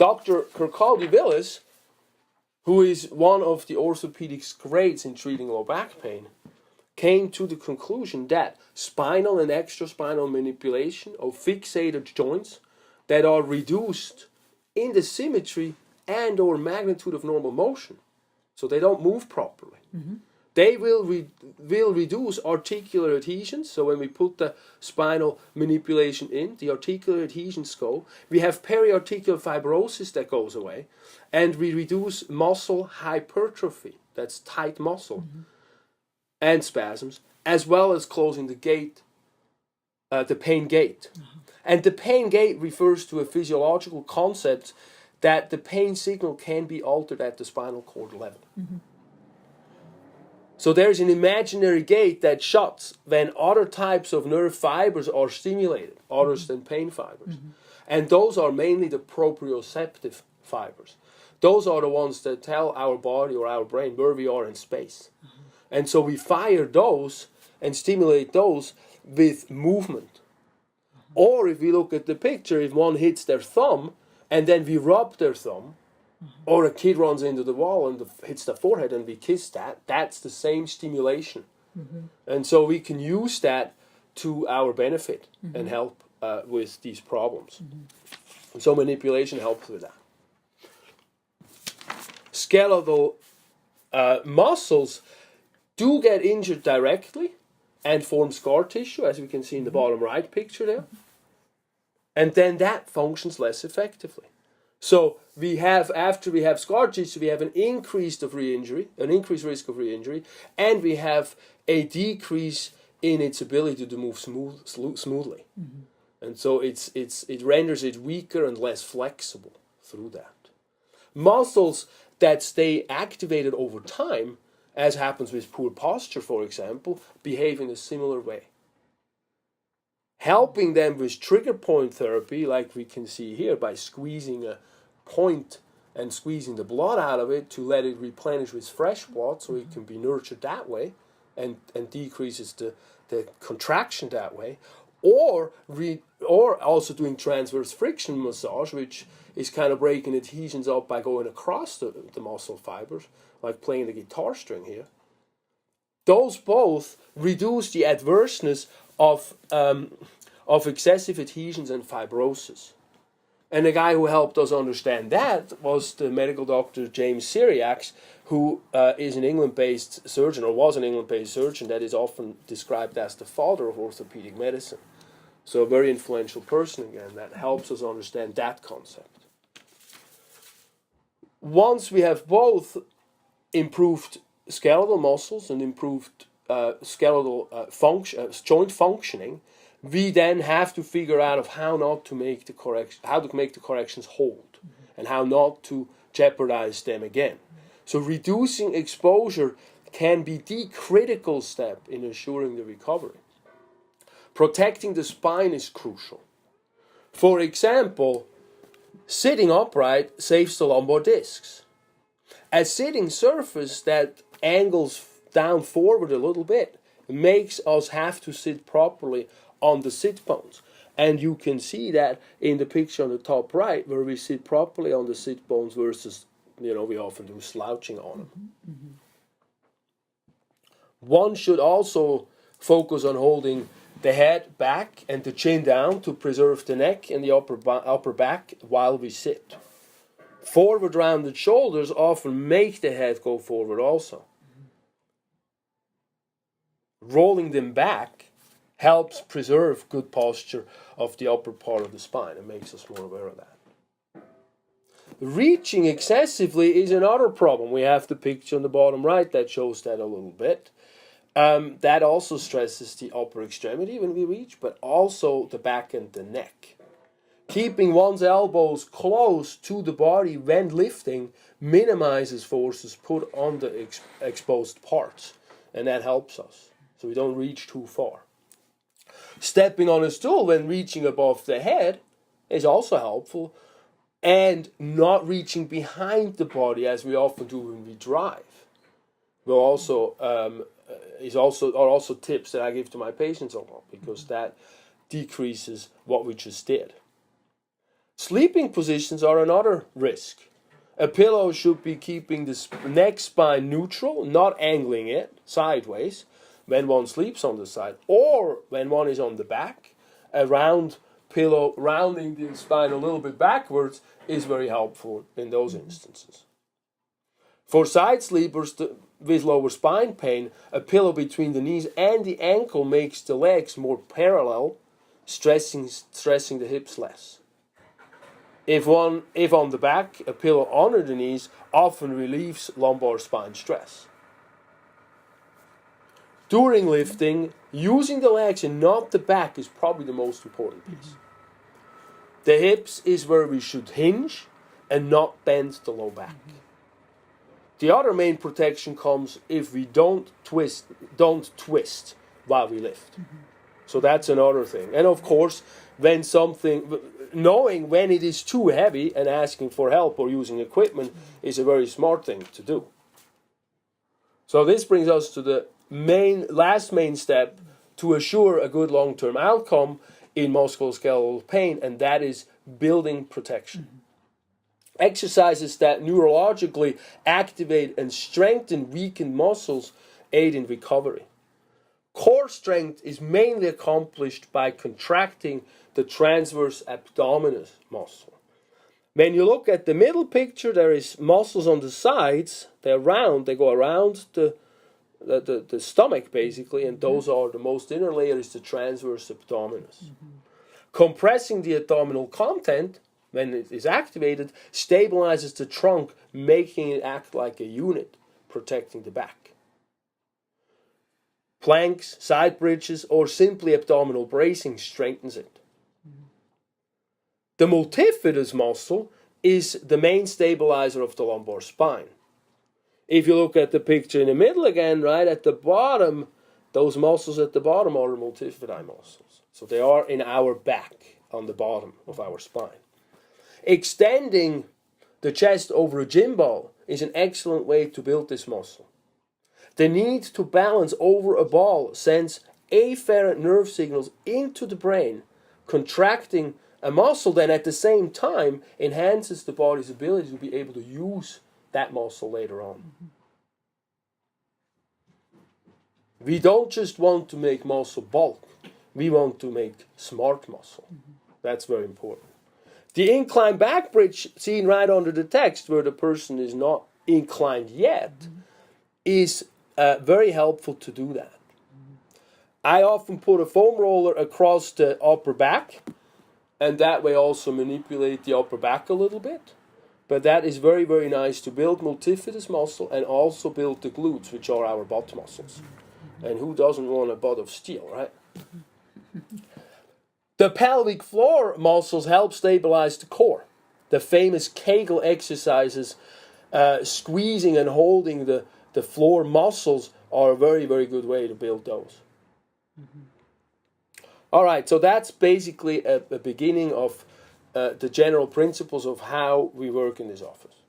Dr. Kirkcaldy-Willis, who is one of the orthopedics greats in treating low back pain, came to the conclusion that spinal and extraspinal manipulation of fixated joints that are reduced in the symmetry and or magnitude of normal motion, so they don't move properly, they will reduce articular adhesions. So when we put the spinal manipulation in, the articular adhesions go. We have periarticular fibrosis that goes away, and we reduce muscle hypertrophy, that's tight muscle, and spasms, as well as closing the gate, the pain gate. And the pain gate refers to a physiological concept that the pain signal can be altered at the spinal cord level. So there's an imaginary gate that shuts when other types of nerve fibers are stimulated, others than pain fibers. And those are mainly the proprioceptive fibers. Those are the ones that tell our body or our brain where we are in space. And so we fire those and stimulate those with movement. Or if we look at the picture, if one hits their thumb and then we rub their thumb, or a kid runs into the wall and hits the forehead and we kiss that, that's the same stimulation. And so we can use that to our benefit and help with these problems. And so manipulation helps with that. Skeletal muscles do get injured directly and form scar tissue, as we can see in the bottom right picture there. And then that functions less effectively. So we have, after we have scar tissue, we have an increased risk of re-injury, and we have a decrease in its ability to move smoothly. And so it renders it weaker and less flexible through that. Muscles that stay activated over time, as happens with poor posture, for example, behave in a similar way. Helping them with trigger point therapy, like we can see here, by squeezing a point and squeezing the blood out of it to let it replenish with fresh blood so it can be nurtured that way and decreases the contraction that way. Or also doing transverse friction massage, which is kind of breaking adhesions up by going across the muscle fibers, like playing the guitar string here. Those both reduce the adverseness of excessive adhesions and fibrosis. And the guy who helped us understand that was the medical doctor James Syriacs, who is an England-based surgeon, or was an England-based surgeon that is often described as the father of orthopedic medicine. So a very influential person again that helps us understand that concept. Once we have both improved skeletal muscles and improved skeletal joint functioning, we then have to figure out of how to make the corrections hold, and how not to jeopardize them again. So reducing exposure can be the critical step in ensuring the recovery. Protecting the spine is crucial. For example, sitting upright saves the lumbar discs. A sitting surface that angles down forward a little bit makes us have to sit properly on the sit bones. And you can see that in the picture on the top right, where we sit properly on the sit bones versus, we often do slouching on them. One should also focus on holding the head back and the chin down to preserve the neck and the upper back while we sit. Forward rounded shoulders often make the head go forward also. Rolling them back helps preserve good posture of the upper part of the spine and makes us more aware of that. Reaching excessively is another problem. We have the picture on the bottom right that shows that a little bit. That also stresses the upper extremity when we reach, but also the back and the neck. Keeping one's elbows close to the body when lifting minimizes forces put on the exposed parts, and that helps us, so we don't reach too far. Stepping on a stool when reaching above the head is also helpful, and not reaching behind the body as we often do when we drive are also tips that I give to my patients a lot, because that decreases what we just did. Sleeping positions are another risk. A pillow should be keeping the neck spine neutral, not angling it sideways when one sleeps on the side, or when one is on the back. A round pillow rounding the spine a little bit backwards is very helpful in those instances. For side sleepers with lower spine pain, a pillow between the knees and the ankle makes the legs more parallel, stressing the hips less. If on the back, a pillow under the knees often relieves lumbar spine stress. During lifting, using the legs and not the back is probably the most important piece. The hips is where we should hinge and not bend the low back. The other main protection comes if we don't twist while we lift. So that's another thing. And of course, knowing when it is too heavy and asking for help or using equipment is a very smart thing to do. So this brings us to the last main step to assure a good long-term outcome in musculoskeletal pain, and that is building protection. Exercises that neurologically activate and strengthen weakened muscles aid in recovery. Core strength is mainly accomplished by contracting the transverse abdominis muscle. When you look at the middle picture, there is muscles on the sides. They're round. They go around the stomach, basically, and those are the most inner layer is the transverse abdominis. Compressing the abdominal content, when it is activated, stabilizes the trunk, making it act like a unit, protecting the back. Planks, side bridges, or simply abdominal bracing strengthens it. The multifidus muscle is the main stabilizer of the lumbar spine. If you look at the picture in the middle again, right at the bottom, those muscles at the bottom are the multifidi muscles. So they are in our back, on the bottom of our spine. Extending the chest over a gym ball is an excellent way to build this muscle. The need to balance over a ball sends afferent nerve signals into the brain. Contracting a muscle then at the same time enhances the body's ability to be able to use that muscle later on. We don't just want to make muscle bulk, we want to make smart muscle. That's very important. The incline back bridge seen right under the text where the person is not inclined yet is very helpful to do that. I often put a foam roller across the upper back and that way also manipulate the upper back a little bit. But that is very, very nice to build multifidus muscle and also build the glutes, which are our butt muscles. And who doesn't want a butt of steel, right? The pelvic floor muscles help stabilize the core. The famous Kegel exercises, squeezing and holding the floor muscles are a very, very good way to build those. All right, so that's basically a beginning of the general principles of how we work in this office.